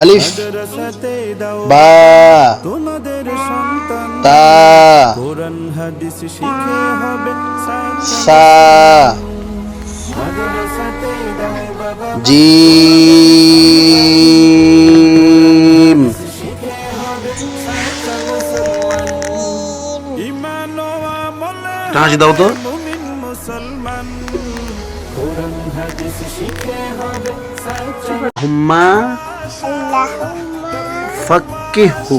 আলিফ বা তা সা জিম টাকা দাও তো হুম্মা ফাক্কিহু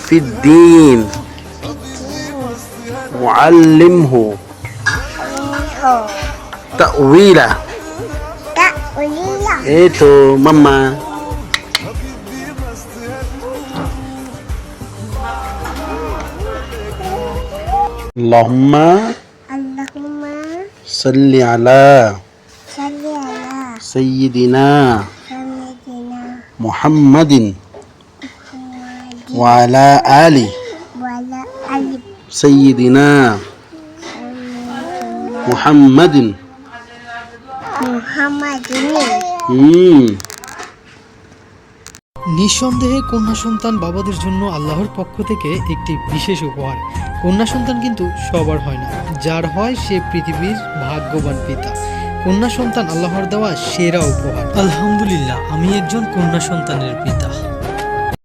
ফিদ্দীন ওয়াল্লিমহু তাউইলা এই তো মাম্মা আল্লাহুম্মা সাল্লি আলা সাইয়্যিদিনা মুহাম্মাদিন ওয়া আলা আলি সাইয়্যিদিনা মুহাম্মাদিন। নিঃসন্দেহে কন্যা সন্তান বাবাদের জন্য আল্লাহর পক্ষ থেকে একটি বিশেষ উপহার। কন্যা সন্তান কিন্তু সবার হয় না, যার হয় সে পৃথিবীর ভাগ্যবান পিতা। কন্যা সন্তান আল্লাহর দেওয়া সেরা উপহার। আলহামদুলিল্লাহ, আমি একজন কন্যা সন্তানের পিতা।